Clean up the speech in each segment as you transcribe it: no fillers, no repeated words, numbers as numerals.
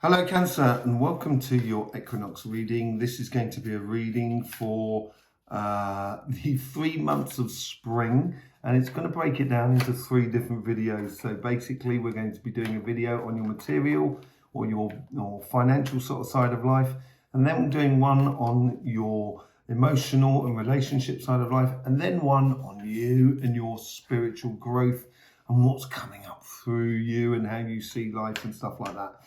Hello Cancer, and welcome to your Equinox reading. This is going to be a reading for the 3 months of spring, and it's going to break it down into 3 different videos. So basically we're going to be doing a video on your material or your financial sort of side of life, and then we're doing one on your emotional and relationship side of life, and then one on you and your spiritual growth and what's coming up through you and how you see life and stuff like that.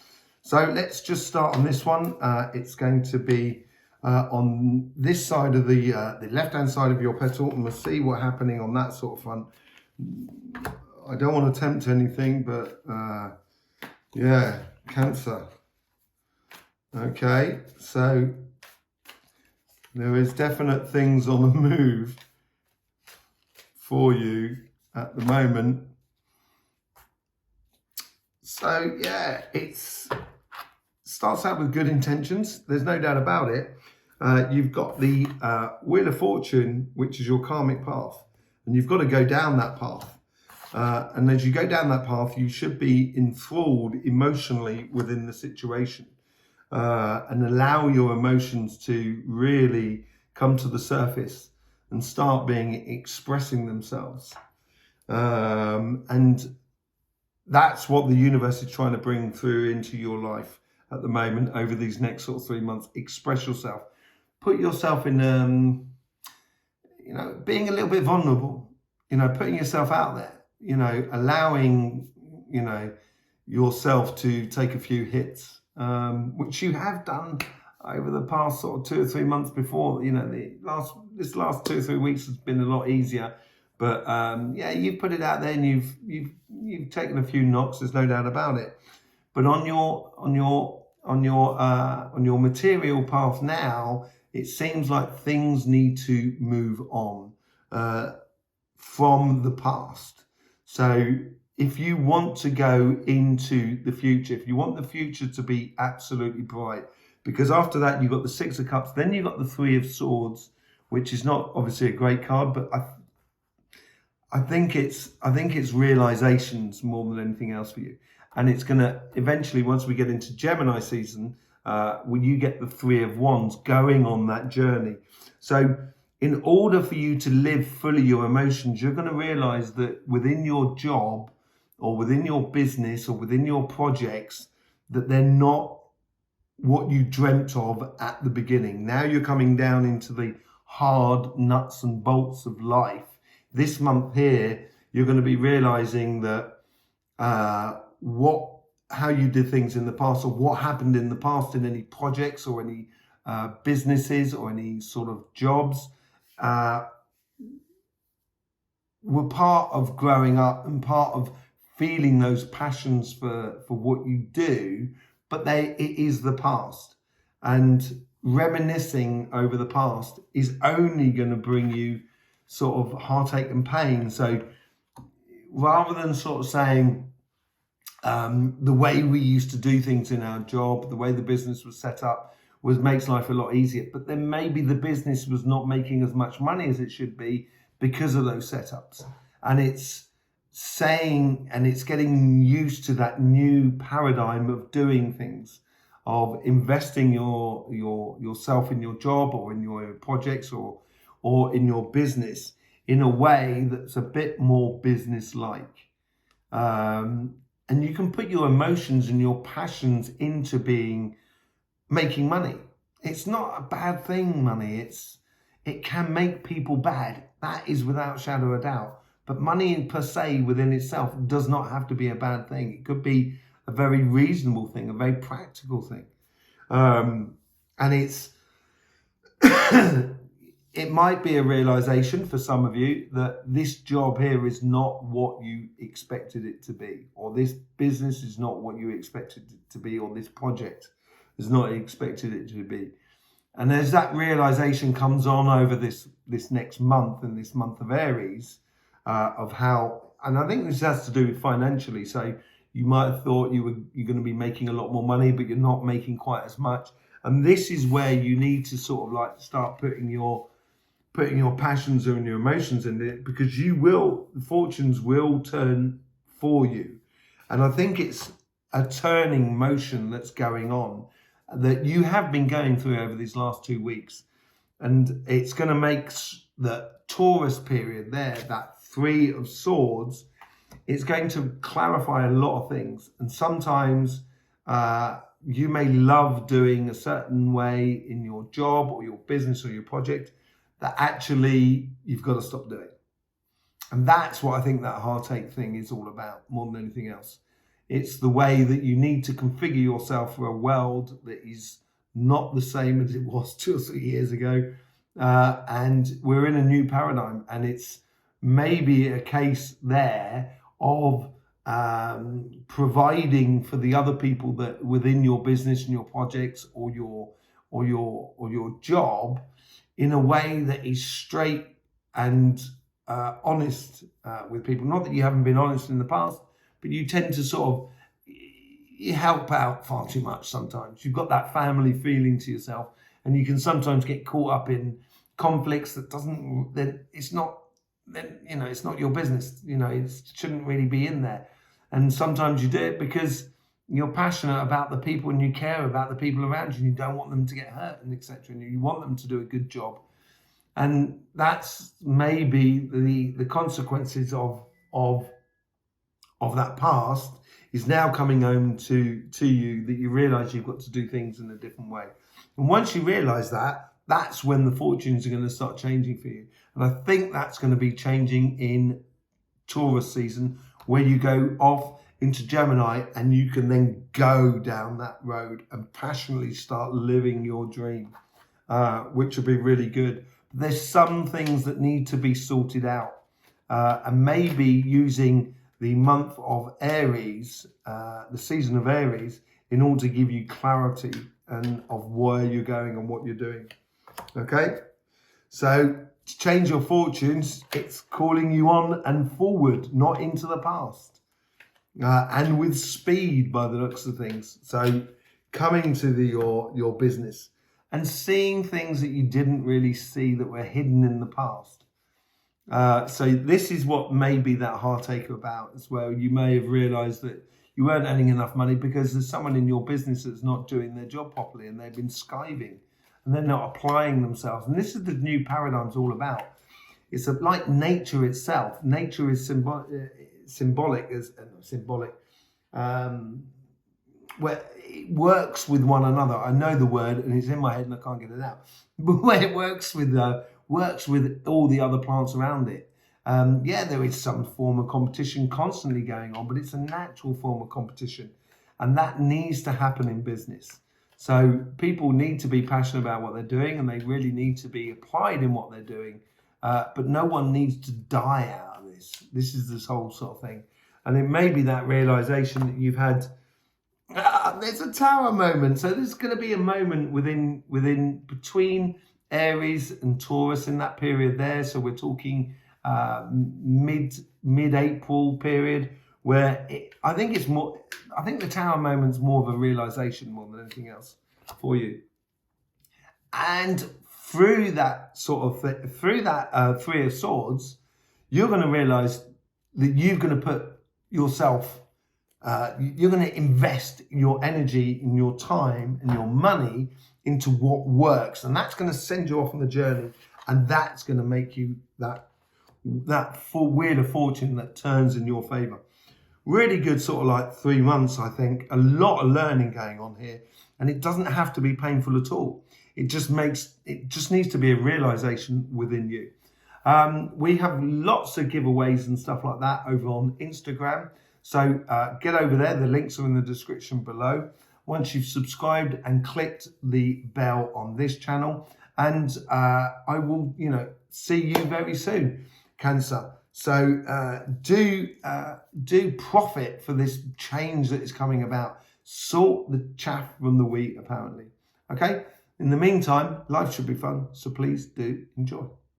So let's just start on this one. It's going to be on this side of the left-hand side of your petal, and we'll see what's happening on that sort of front. I don't want to tempt anything, but yeah, Cancer. Okay, so there is definite things on the move for you at the moment. So yeah, starts out with good intentions. There's no doubt about it. You've got the Wheel of Fortune, which is your karmic path, and you've got to go down that path. And as you go down that path, you should be enthralled emotionally within the situation and allow your emotions to really come to the surface and start expressing themselves. And that's what the universe is trying to bring through into your life at the moment over these next sort of 3 months. Express yourself, put yourself in being a little bit vulnerable, putting yourself out there, allowing yourself to take a few hits, which you have done over the past sort of 2 or 3 months before. This last 2 or 3 weeks has been a lot easier, but yeah, you've put it out there and you've taken a few knocks. There's no doubt about it. But on your material path now, it seems like things need to move on from the past. So if you want to go into the future, if you want the future to be absolutely bright, because after that you've got the 6 of Cups, then you've got the 3 of Swords, which is not obviously a great card, but I think it's realizations more than anything else for you. And it's going to eventually, once we get into Gemini season, when you get the 3 of Wands going on that journey. So in order for you to live fully your emotions, you're going to realize that within your job or within your business or within your projects, that they're not what you dreamt of at the beginning. Now you're coming down into the hard nuts and bolts of life. This month here, you're going to be realizing that how you did things in the past, or what happened in the past in any projects or any businesses or any sort of jobs, were part of growing up and part of feeling those passions for what you do, but it is the past. And reminiscing over the past is only going to bring you sort of heartache and pain. So rather than sort of saying the way we used to do things in our job, the way the business was set up makes life a lot easier, but then maybe the business was not making as much money as it should be because of those setups. And it's getting used to that new paradigm of doing things, of investing yourself in your job or in your projects or in your business in a way that's a bit more business-like. And you can put your emotions and your passions into making money. It's not a bad thing, money. It can make people bad. That is without shadow of a doubt. But money per se within itself does not have to be a bad thing. It could be a very reasonable thing, a very practical thing. And it's it might be a realization for some of you that this job here is not what you expected it to be, or this business is not what you expected it to be, or this project is not expected it to be. And as that realization comes on over this next month and this month of Aries, of how, and I think this has to do with financially. So you might have thought you're going to be making a lot more money, but you're not making quite as much. And this is where you need to sort of like start putting your passions and your emotions in it, because the fortunes will turn for you. And I think it's a turning motion that's going on that you have been going through over these last 2 weeks. And it's going to make the Taurus period there, that 3 of Swords, it's going to clarify a lot of things. And sometimes you may love doing a certain way in your job or your business or your project that actually you've got to stop doing. And that's what I think that heartache thing is all about, more than anything else. It's the way that you need to configure yourself for a world that is not the same as it was 2 or 3 years ago. And we're in a new paradigm, and it's maybe a case there of providing for the other people that within your business and your projects or your job in a way that is straight and honest with people. Not that you haven't been honest in the past, but you tend to sort of you help out far too much sometimes. You've got that family feeling to yourself, and you can sometimes get caught up in conflicts that it's not your business. It shouldn't really be in there. And sometimes you do it because you're passionate about the people and you care about the people around you and you don't want them to get hurt and etc. And you want them to do a good job. And that's maybe the consequences of that past is now coming home to you, that you realise you've got to do things in a different way. And once you realise that, that's when the fortunes are going to start changing for you. And I think that's going to be changing in Taurus season, where you go off into Gemini and you can then go down that road and passionately start living your dream, which will be really good. There's some things that need to be sorted out, and maybe using the month of Aries, the season of Aries, in order to give you clarity and of where you're going and what you're doing. Okay, so to change your fortunes, it's calling you on and forward, not into the past, and with speed by the looks of things. So coming to your business and seeing things that you didn't really see that were hidden in the past. So this is what maybe that heartache about as well. You may have realised that you weren't earning enough money because there's someone in your business that's not doing their job properly and they've been skiving and they're not applying themselves. And this is the new paradigm's all about. It's like nature itself. Nature is symbolic, where it works with one another. I know the word and it's in my head and I can't get it out. But where it works with all the other plants around it. There is some form of competition constantly going on, but it's a natural form of competition. And that needs to happen in business. So people need to be passionate about what they're doing and they really need to be applied in what they're doing. But no one needs to die out of this. This is this whole sort of thing. And it may be that realization that you've had, there's a tower moment. So there's going to be a moment between Aries and Taurus in that period there. So we're talking mid-April period where I think the tower moment's more of a realization more than anything else for you. And through that Three of Swords, you're going to realize that you're going to put yourself, you're going to invest your energy and your time and your money into what works, and that's going to send you off on the journey, and that's going to make you that wheel of fortune that turns in your favor. Really good sort of like 3 months, I think. A lot of learning going on here, and it doesn't have to be painful at all. It just needs to be a realization within you. We have lots of giveaways and stuff like that over on Instagram. So get over there. The links are in the description below. Once you've subscribed and clicked the bell on this channel, and I will, see you very soon, Cancer. So do profit for this change that is coming about. Sort the chaff from the wheat, apparently. Okay. In the meantime, life should be fun. So please do enjoy.